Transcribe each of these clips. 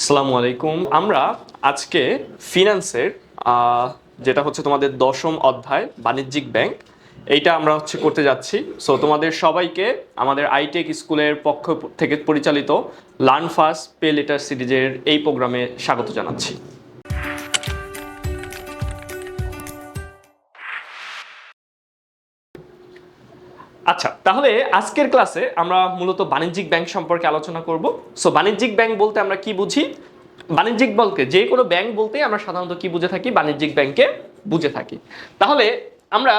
আসসালামু আলাইকুম। আমরা আজকে ফিনান্সের যেটা হচ্ছে তোমাদের দশম অধ্যায় বাণিজ্যিক ব্যাংক, এইটা আমরা করতে যাচ্ছি। সো তোমাদের সবাইকে আমাদের আইটেক স্কুলের পক্ষ থেকে পরিচালিত লার্ন ফাস্ট পে লেটার সিরিজের এই প্রোগ্রামে স্বাগত জানাচ্ছি। আচ্ছা, তাহলে আজকের ক্লাসে আমরা মূলত বাণিজ্যিক ব্যাংক সম্পর্কে আলোচনা করব। সো বাণিজ্যিক ব্যাংক বলতে আমরা কি বুঝি? বাণিজ্যিক বলতে যে কোনো ব্যাংক বলতে আমরা সাধারণত কি বুঝে থাকি? বাণিজ্যিক ব্যাংকে বুঝে থাকি। তাহলে আমরা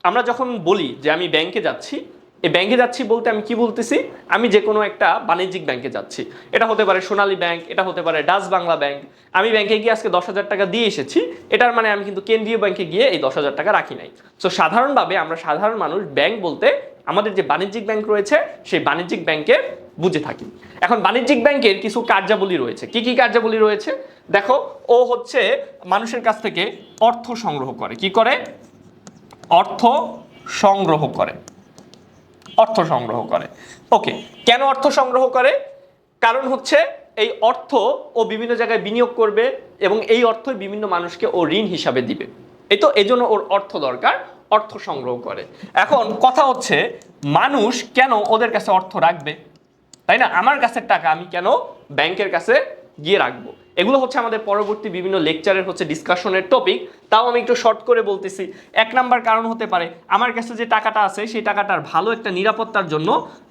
আমরা যখন বলি যে আমি ব্যাংকে যাচ্ছি, এই ব্যাংকে যাচ্ছি বলতে আমি কি বলতেছি? আমি যে কোনো একটা বাণিজ্যিক ব্যাংকে যাচ্ছি। এটা হতে পারে সোনালী ব্যাংক, এটা হতে পারে ডাচ বাংলা ব্যাংক। আমি ব্যাংকে গিয়ে আজকে 10,000 টাকা দিয়ে এসেছি, এটার মানে আমি কিন্তু কেন্দ্রীয় ব্যাংকে গিয়ে এই 10,000 টাকা রাখি নাই। সো সাধারণভাবে আমরা সাধারণ মানুষ ব্যাংক বলতে আমাদের যে বাণিজ্যিক ব্যাংক রয়েছে সেই বাণিজ্যিক ব্যাংকে বুঝে থাকি। এখন বাণিজ্যিক ব্যাংকের কিছু কার্যাবলী রয়েছে। কি কি কার্যাবলী রয়েছে দেখো। ও হচ্ছে মানুষের কাছ থেকে অর্থ সংগ্রহ করে। কি করে? অর্থ সংগ্রহ করে। অর্থ সংগ্রহ করে। ওকে, কেন অর্থ সংগ্রহ করে? কারণ হচ্ছে এই অর্থ ও বিভিন্ন জায়গায় বিনিয়োগ করবে এবং এই অর্থই বিভিন্ন মানুষকে ও ঋণ হিসাবে দিবে। এই তো এজন্য ওর অর্থ দরকার, অর্থ সংগ্রহ করে। এখন কথা হচ্ছে মানুষ কেন ওদের কাছে অর্থ রাখবে, তাই না? আমার কাছের টাকা আমি কেন ব্যাংকের কাছে গিয়ে রাখবো? এগুলো হচ্ছে আমাদের পরবর্তী বিভিন্ন লেকচারের ডিসকাশনের টপিক। তাও আমি একটু শর্ট করে বলতেছি। এক নাম্বার কারণ হতে পারে আমার কাছে যে টাকাটা আছে সেই টাকাটার ভালো একটা নিরাপত্তার জন্য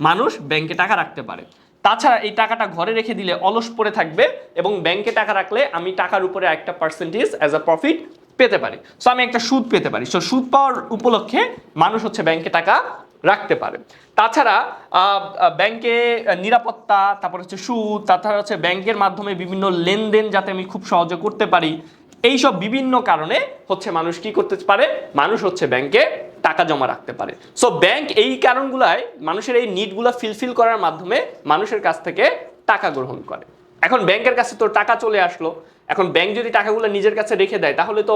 মানুষ ব্যাংকে টাকা রাখতে পারে। তাছাড়া এই টাকাটা ঘরে রেখে দিলে অলস পড়ে থাকবে এবং ব্যাংকে টাকা রাখলে আমি টাকার উপরে একটা পার্সেন্টেজ অ্যাজ আ প্রফিট পেতে পারি। সো আমি একটা সুদ পেতে পারি। সো সুদ পাওয়ার উপলক্ষে মানুষ ব্যাংকে টাকা রাখতে পারে। তাছাড়া ব্যাংকে নিরাপত্তা, তারপর সুদ, তাছাড়া ব্যাংকের মাধ্যমে বিভিন্ন লেনদেন যাতে আমি খুব সহজে করতে পারি, এইসব বিভিন্ন কারণে মানুষ কি করতে পারে? মানুষ ব্যাংকে টাকা জমা রাখতে পারে। সো ব্যাংক এই কারণগুলাই মানুষের এই নিডগুলো ফিলফিল করার মাধ্যমে মানুষের কাছ থেকে টাকা গ্রহণ করে। এখন ব্যাংকের কাছে তো টাকা চলে আসলো, এখন ব্যাংক যদি টাকাগুলো নিজের কাছে রেখে দেয় তাহলে তো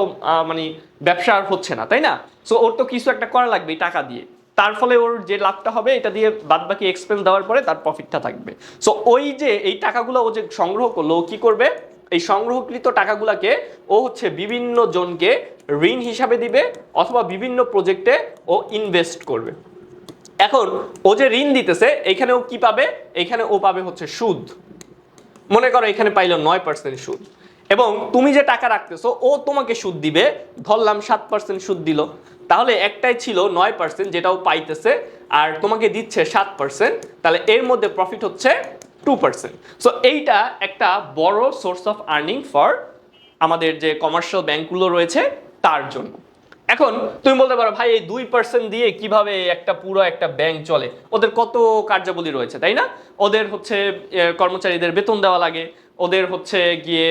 মানে ব্যবসা আর হচ্ছে না, তাই না? সো ওর তো কিছু একটা করা লাগবে এই টাকা দিয়ে। তার ফলে ওর যে লাভটা হবে এটা দিয়ে বাদ বাকি এক্সপেন্স দেওয়ার পরে তার প্রফিটটা থাকবে। সো ওই যে এই টাকাগুলো ও যে সংগ্রহ করলো, ও কি করবে? এই সংগ্রহকৃত টাকাগুলোকে ও বিভিন্ন জনকে ঋণ হিসাবে দিবে অথবা বিভিন্ন প্রজেক্টে ও ইনভেস্ট করবে। এখন ও যে ঋণ দিতেছে এইখানে ও কি পাবে? এইখানে ও পাবে সুদ। মনে করো এখানে পাইলো 9% সুদ, এবং তুমি যে টাকা রাখতেছো ও তোমাকে সুদ দিবে, ধরলাম 7% সুদ দিল। তাহলে একটাই ছিল 9% যেটাও পাইতেছে, আর তোমাকে দিচ্ছে 7%, তাহলে এর মধ্যে প্রফিট হচ্ছে 2%। সো এইটা একটা বড় সোর্স অফ আর্নিং ফর আমাদের যে কমার্শিয়াল ব্যাংকগুলো রয়েছে তার জন্য। এখন তুমি বলতে পারো ভাই এই 2% দিয়ে কিভাবে একটা পুরো একটা ব্যাংক চলে? ওদের কত কার্যাবলী রয়েছে, তাই না? ওদের কর্মচারীদের বেতন দেওয়া লাগে, ওদের গিয়ে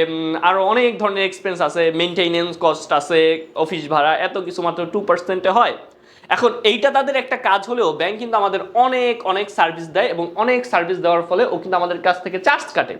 আরো অনেক ধরনের এক্সপেন্স আছে, মেইনটেনেন্স কস্ট আছে, অফিস ভাড়া, এত কিছু মাত্র 2%-এ হয়। এখন এইটা তাদের একটা কাজ হলেও ব্যাংক কিন্তু আমাদের অনেক অনেক সার্ভিস দেয়, এবং অনেক সার্ভিস দেওয়ার ফলে ও কিন্তু আমাদের কাছ থেকে চার্জ কাটে।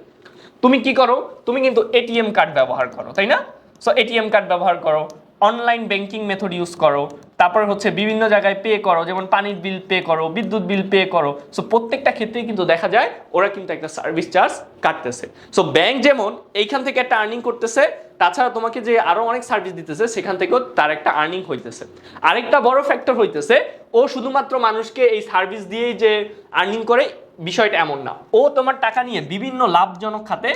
তুমি কি করো? তুমি কিন্তু এটিএম কার্ড ব্যবহার করো, তাই না? সো এটিএম কার্ড ব্যবহার করো, অনলাইন ব্যাংকিং মেথড ইউজ করো, তারপর বিভিন্ন জায়গায় পে করো, যেমন পানির বিল পে করো, বিদ্যুৎ বিল পে করো। সো প্রত্যেকটা ক্ষেত্রেই কিন্তু দেখা যায় ওরা কিন্তু একটা সার্ভিস চার্জ কাটতেছে। সো ব্যাংক যেমন এইখান থেকে একটা আর্নিং করতেছে, তাছাড়া তোমাকে যে আরো অনেক সার্ভিস দিতেছে সেখান থেকেও তার একটা আর্নিং হইতেছে। আরেকটা বড় ফ্যাক্টর হইতেছে ও শুধুমাত্র মানুষকে এই সার্ভিস দিয়েই যে আর্নিং করে বিষয়টা এমন না। ও তোমার টাকা নিয়ে বিভিন্ন লাভজনক খাতে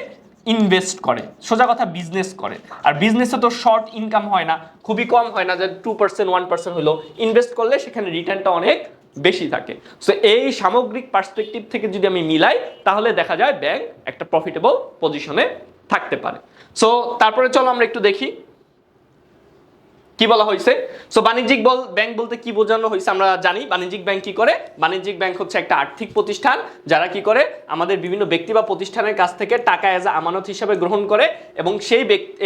ইনভেস্ট করে, সোজা কথা বিজনেস করে। আর বিজনেসে তো শর্ট ইনকাম হয় না, খুবই কম হয় না, যে 2% 1% হলো। ইনভেস্ট করলে সেখানে রিটার্নটা অনেক বেশি থাকে। সো এই সামগ্রিক পার্সপেক্টিভ থেকে যদি আমি মিলাই তাহলে দেখা যায় ব্যাংক একটা প্রফিটেবল পজিশনে থাকতে পারে। সো তারপরে চলো আমরা একটু দেখি কি বলা হয়েছে। সো বাণিজ্যিক ব্যাংক বলতে কি বোঝানো হয়েছে আমরা জানি। বাণিজ্যিক ব্যাংক কি করে? বাণিজ্যিক ব্যাংক একটা আর্থিক প্রতিষ্ঠান যারা কি করে আমাদের বিভিন্ন ব্যক্তি বা প্রতিষ্ঠানের কাছ থেকে টাকা এজ আ আমানত হিসাবে গ্রহণ করে, এবং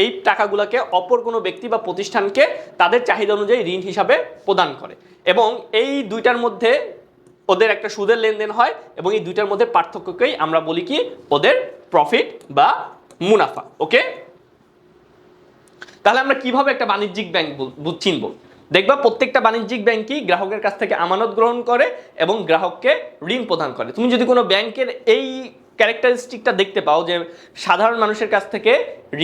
এই টাকাগুলোকে অপর কোনো ব্যক্তি বা প্রতিষ্ঠানকে তাদের চাহিদা অনুযায়ী ঋণ হিসাবে প্রদান করে, এবং এই দুইটার মধ্যে ওদের একটা সুদের লেনদেন হয়, এবং এই দুইটার মধ্যে পার্থক্যকেই আমরা বলি কি? ওদের প্রফিট বা মুনাফা। ওকে, তাহলে আমরা কিভাবে একটা বাণিজ্যিক ব্যাংক চিনব? দেখবা প্রত্যেকটা বাণিজ্যিক ব্যাংকই গ্রাহকের কাছ থেকে আমানত গ্রহণ করে এবং গ্রাহককে ঋণ প্রদান করে। তুমি যদি কোনো ব্যাংকের এই ক্যারেক্টারিস্টিকটা দেখতে পাও যে সাধারণ মানুষের কাছ থেকে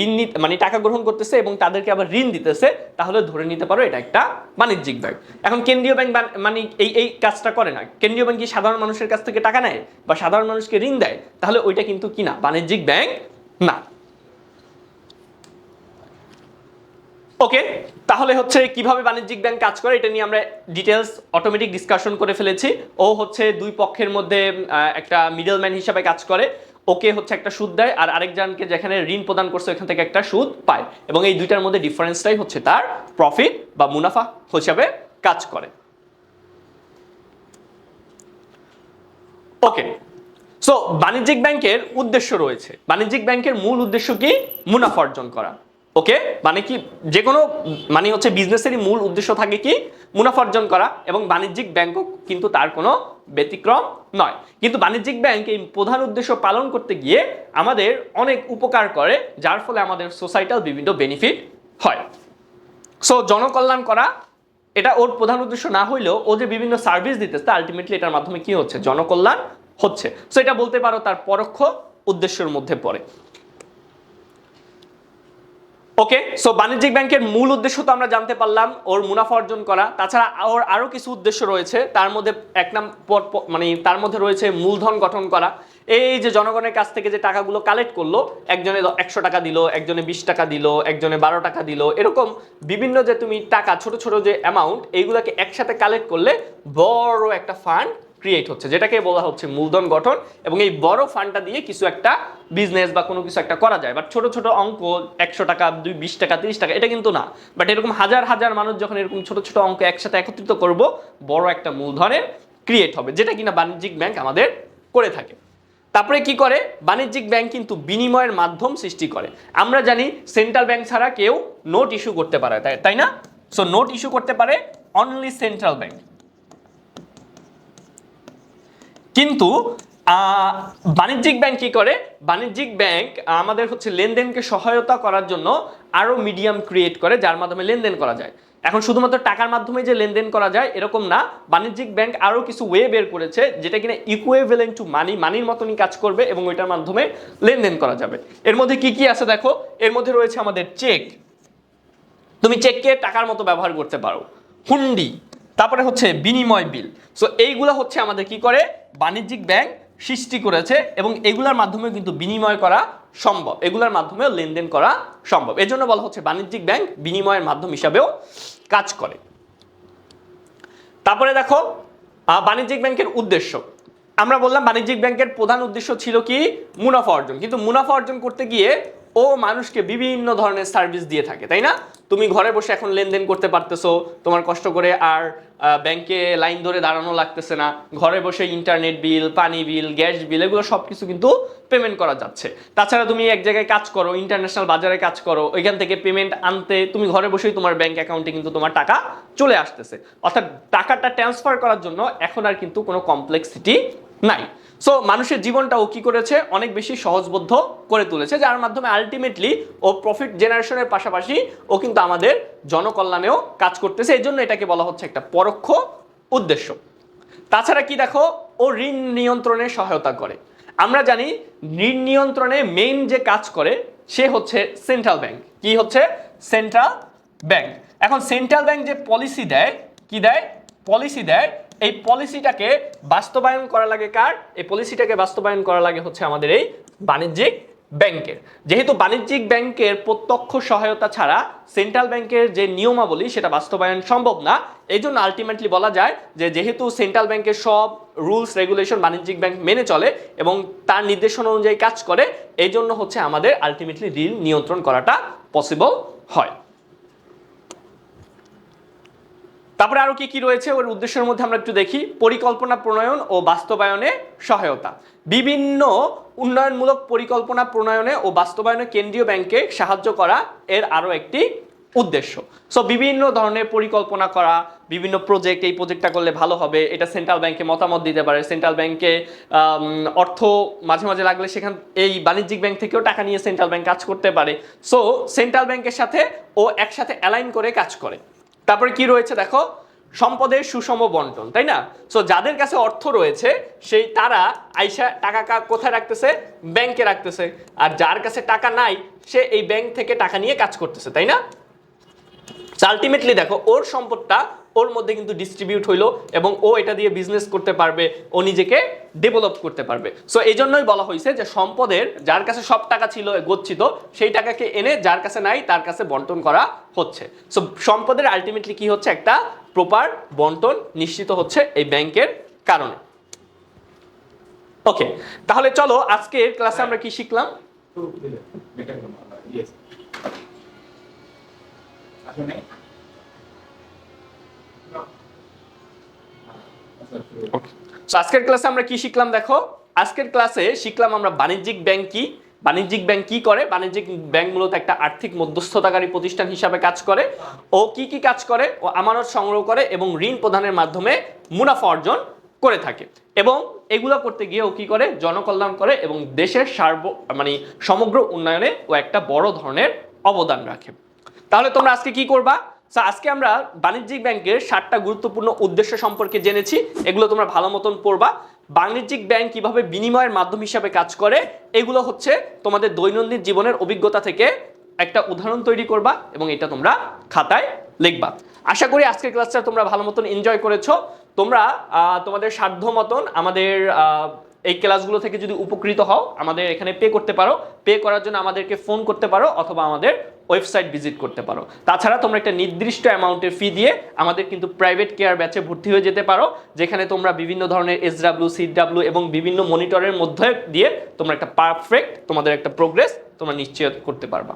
ঋণ নিতে মানে টাকা গ্রহণ করতেছে এবং তাদেরকে আবার ঋণ দিতেছে, তাহলে ধরে নিতে পারো এটা একটা বাণিজ্যিক ব্যাংক। এখন কেন্দ্রীয় ব্যাংক মানে এই কাজটা করে না। কেন্দ্রীয় ব্যাংক কি সাধারণ মানুষের কাছ থেকে টাকা নেয় বা সাধারণ মানুষকে ঋণ দেয়? তাহলে ওইটা কিন্তু কি না, বাণিজ্যিক ব্যাংক না। ওকে, তাহলে হচ্ছে কিভাবে বাণিজ্যিক ব্যাংক কাজ করে এটা নিয়ে আমরা ডিটেলস অটোমেটিক ডিসকাশন করে ফেলেছি। ও হচ্ছে দুই পক্ষের মধ্যে একটা মিডলম্যান হিসাবে কাজ করে। ওকে হচ্ছে একটা সুদ দেয় আর আরেকজনকে যেখানে ঋণ প্রদান করছে ওখান থেকে একটা সুদ পায়, এবং এই দুইটার মধ্যে ডিফারেন্সটাই হচ্ছে তার প্রফিট বা মুনাফা হিসাবে কাজ করে। ওকে, সো বাণিজ্যিক ব্যাংকের উদ্দেশ্য রয়েছে। বাণিজ্যিক ব্যাংকের মূল উদ্দেশ্য কি? মুনাফা অর্জন করা। ওকে, মানে কি যে কোনো মানে হচ্ছে বিজনেসেরই মূল উদ্দেশ্য থাকে কি? মুনাফা অর্জন করা, এবং বাণিজ্যিক ব্যাংকও কিন্তু তার কোনো ব্যতিক্রম নয়। কিন্তু বাণিজ্যিক ব্যাংক এই প্রধান উদ্দেশ্য পালন করতে গিয়ে আমাদের অনেক উপকার করে, যার ফলে আমাদের সোসাইটাল বিভিন্ন বেনিফিট হয়। সো জনকল্যাণ করা এটা ওর প্রধান উদ্দেশ্য না হইলেও ও যে বিভিন্ন সার্ভিস দিতেছে আলটিমেটলি এটার মাধ্যমে কি হচ্ছে? জনকল্যাণ হচ্ছে। সো এটা বলতে পারো তার পরোক্ষ উদ্দেশ্যের মধ্যে পড়ে। ওকে, সো বাণিজ্যিক ব্যাংকের মূল উদ্দেশ্য তো আমরা জানতে পারলাম, ওর মুনাফা অর্জন করা। তাছাড়া ওর আরো কিছু উদ্দেশ্য রয়েছে, তার মধ্যে এক নম্বর মানে তার মধ্যে রয়েছে মূলধন গঠন করা। এই যে জনগণের কাছ থেকে যে টাকাগুলো কালেক্ট করলো, একজনে 100 টাকা দিল, একজনে 20 টাকা দিল, একজনে 12 টাকা দিল, এরকম বিভিন্ন যে তুমি টাকা ছোট ছোট যে অ্যামাউন্ট, এইগুলোকে একসাথে কালেক্ট করলে বড় একটা ফান্ড ক্রিয়েট হচ্ছে, যেটাকে বলা হচ্ছে মূলধন গঠন। এবং এই বড় ফান্ডটা দিয়ে কিছু একটা বিজনেস বা কোনো কিছু একটা করা যায়। বাট ছোট ছোট অঙ্ক 100 টাকা 20 টাকা 30 টাকা এটা কিন্তু না, বাট এরকম হাজার হাজার মানুষ যখন এরকম ছোট ছোট অঙ্ক একসাথে একত্রিত করব, বড় একটা মূলধনের ক্রিয়েট হবে, যেটা কিনা বাণিজ্যিক ব্যাংক আমাদের করে থাকে। তারপরে কি করে? বাণিজ্যিক ব্যাংক কিন্তু বিনিময়ের মাধ্যম সৃষ্টি করে। আমরা জানি সেন্ট্রাল ব্যাংক ছাড়া কেউ নোট ইস্যু করতে পারে, তাই না? সো নোট ইস্যু করতে পারে অনলি সেন্ট্রাল ব্যাংক। কিন্তু বাণিজ্যিক ব্যাংক কি করে? বাণিজ্যিক ব্যাংক আমাদের হচ্ছে লেনদেনকে সহায়তা করার জন্য আরো মিডিয়াম ক্রিয়েট করে, যার মাধ্যমে লেনদেন করা যায়। এখন শুধুমাত্র টাকার মাধ্যমে যে লেনদেন করা যায় এরকম না, বাণিজ্যিক ব্যাংক আরো কিছু ওয়ে বের করেছে যেটা কিনা ইকুইভ্যালেন্ট টু মানির মতনই কাজ করবে এবং ওইটার মাধ্যমে লেনদেন করা যাবে। এর মধ্যে কি কি আছে দেখো, এর মধ্যে রয়েছে আমাদের চেক, তুমি চেককে টাকার মতো ব্যবহার করতে পারো, হুন্ডি, তারপরে হচ্ছে বিনিময় বিল। সো এইগুলা হচ্ছে আমাদের কি করে? বাণিজ্যিক ব্যাংক সৃষ্টি করেছে, এবং এগুলার মাধ্যমে কিন্তু বিনিময় করা সম্ভব, এগুলার মাধ্যমে লেনদেন করা সম্ভব। এজন্য বলা হচ্ছে বাণিজ্যিক ব্যাংক বিনিময়ের মাধ্যম হিসাবেও কাজ করে। তারপরে দেখো বাণিজ্যিক ব্যাংকের উদ্দেশ্য। আমরা বললাম বাণিজ্যিক ব্যাংকের প্রধান উদ্দেশ্য ছিল কি? মুনাফা অর্জন। কিন্তু মুনাফা অর্জন করতে গিয়ে ও মানুষকে বিভিন্ন ধরনের সার্ভিস দিয়ে থাকে, তাই না? তুমি ঘরে বসে এখন লেনদেন করতে পারতেছো, তোমার কষ্ট করে আর ব্যাংকে লাইন ধরে দাঁড়ানো লাগতেছে না। ঘরে বসে ইন্টারনেট বিল, পানি বিল, গ্যাস বিল, এগুলো সবকিছু কিন্তু পেমেন্ট করা যাচ্ছে। তাছাড়া তুমি এক জায়গায় কাজ করো, ইন্টারন্যাশনাল বাজারে কাজ করো, ওইখান থেকে পেমেন্ট আনতে তুমি ঘরে বসেই তোমার ব্যাংক অ্যাকাউন্টে কিন্তু তোমার টাকা চলে আসতেছে। অর্থাৎ টাকাটা ট্রান্সফার করার জন্য এখন আর কিন্তু কোনো কমপ্লেক্সিটি নাই। সো মানুষের জীবনটাও কি করেছে? অনেক বেশি সহজবোধ্য করে তুলেছে, যার মাধ্যমে আলটিমেটলি ও প্রফিট জেনারেশনের পাশাপাশি ও কিন্তু আমাদের জনকল্যাণেও কাজ করতেছে। এই জন্য এটাকে বলা হচ্ছে একটা পরোক্ষ উদ্দেশ্য। তাছাড়া কি দেখো, ও ঋণ নিয়ন্ত্রণে সহায়তা করে। আমরা জানি ঋণ নিয়ন্ত্রণে মেইন যে কাজ করে সে হচ্ছে সেন্ট্রাল ব্যাংক। কি হচ্ছে? Central bank. এখন সেন্ট্রাল ব্যাংক যে পলিসি দেয়, কি দেয়? পলিসি দেয়। এই পলিসিটাকে বাস্তবায়ন করা লাগে কার? এই পলিসিটাকে বাস্তবায়ন করা লাগে হচ্ছে আমাদের এই বাণিজ্যিক ব্যাংকের। যেহেতু বাণিজ্যিক ব্যাংকের প্রত্যক্ষ সহায়তা ছাড়া সেন্ট্রাল ব্যাংকের যে নিয়মাবলী সেটা বাস্তবায়ন সম্ভব না, এই জন্য আলটিমেটলি বলা যায় যে যেহেতু সেন্ট্রাল ব্যাংকের সব রুলস রেগুলেশন বাণিজ্যিক ব্যাংক মেনে চলে এবং তার নির্দেশনা অনুযায়ী কাজ করে, এই জন্য হচ্ছে আমাদের আলটিমেটলি ঋণ নিয়ন্ত্রণ করাটা পসিবল হয়। তারপরে আরো কি কি রয়েছে ওর উদ্দেশ্যের মধ্যে আমরা একটু দেখি। পরিকল্পনা প্রণয়ন ও বাস্তবায়নে সহায়তা। বিভিন্ন উন্নয়নমূলক পরিকল্পনা প্রণয়নে ও বাস্তবায়নে কেন্দ্রীয় ব্যাংকে সাহায্য করা এর আরো একটি উদ্দেশ্য। সো বিভিন্ন ধরনের পরিকল্পনা করা, বিভিন্ন প্রজেক্ট, এই প্রজেক্টটা করলে ভালো হবে, এটা সেন্ট্রাল ব্যাংকে মতামত দিতে পারে। সেন্ট্রাল ব্যাংকে অর্থ মাঝে মাঝে লাগলে সেখান এই বাণিজ্যিক ব্যাংক থেকেও টাকা নিয়ে সেন্ট্রাল ব্যাংক কাজ করতে পারে। সো সেন্ট্রাল ব্যাংকের সাথে ও একসাথে অ্যালাইন করে কাজ করে। তারপরে কি রয়েছে দেখো, সম্পদের সুষম বন্টন, তাই না? সো যাদের কাছে অর্থ রয়েছে সেই তারা আইসা টাকা কোথায় রাখতেছে? ব্যাংকে রাখতেছে। আর যার কাছে টাকা নাই সে এই ব্যাংক থেকে টাকা নিয়ে কাজ করতেছে, তাই না? আলটিমেটলি দেখো ওর সম্পদটা ওর মধ্যে কিন্তু ডিস্ট্রিবিউট হইলো এবং ও এটা দিয়ে বিজনেস করতে পারবে, ও নিজেকে ডেভেলপ করতে পারবে। সো এই জন্যই বলা হয়েছে যে সম্পদের যার কাছে সব টাকা ছিল গচ্ছিত সেই টাকাকে এনে যার কাছে নাই তার কাছে বন্টন করা হচ্ছে। সো সম্পদের আলটিমেটলি কি হচ্ছে? একটা প্রপার বন্টন নিশ্চিত হচ্ছে এই ব্যাংকের কারণে। ওকে, তাহলে চলো আজকের ক্লাসে আমরা কি শিখলাম? আজকের ক্লাসে আমরা কি শিখলাম দেখো, আজকের ক্লাসে শিখলাম আমরা বাণিজ্যিক ব্যাংক কি, বাণিজ্যিক ব্যাংক কি করে। বাণিজ্যিক ব্যাংক মূলত একটা আর্থিক মধ্যস্থতাকারী প্রতিষ্ঠান হিসাবে কাজ করে। ও কি কি কাজ করে? ও আমানত সংগ্রহ করে এবং ঋণ প্রদানের মাধ্যমে মুনাফা অর্জন করে থাকে এবং এগুলো করতে গিয়ে ও কি করে? জনকল্যাণ করে এবং দেশের মানে সমগ্র উন্নয়নে ও একটা বড় ধরনের অবদান রাখে। তাহলে তোমরা আজকে কি করবা? আজকে আমরা বাণিজ্যিক ব্যাংকের 7টা গুরুত্বপূর্ণ উদ্দেশ্য সম্পর্কে জেনেছি, এগুলো তোমরা ভালো মতন পড়বা। বাণিজ্যিক ব্যাংক কিভাবে বিনিময়ের মাধ্যম হিসাবে কাজ করে এগুলো হচ্ছে তোমাদের দৈনন্দিন জীবনের অভিজ্ঞতা থেকে একটা উদাহরণ তৈরি করবা এবং এটা তোমরা খাতায় লিখবা। আশা করি আজকের ক্লাসটা তোমরা ভালো মতন এনজয় করেছো। তোমরা তোমাদের সাধ্য মতন আমাদের এই ক্লাসগুলো থেকে যদি উপকৃত হও আমাদের এখানে পে করতে পারো। পে করার জন্য আমাদেরকে ফোন করতে পারো অথবা আমাদের ওয়েবসাইট ভিজিট করতে পারো। তাছাড়া তোমরা একটা নির্দিষ্ট অ্যামাউন্টের ফি দিয়ে আমাদের কিন্তু প্রাইভেট কেয়ার ব্যাচে ভর্তি হয়ে যেতে পারো, যেখানে তোমরা বিভিন্ন ধরনের SW, CW এবং বিভিন্ন মনিটরের মধ্যে দিয়ে তোমরা একটা পারফেক্ট তোমাদের একটা প্রোগ্রেস তোমরা নিশ্চয় করতে পারবা।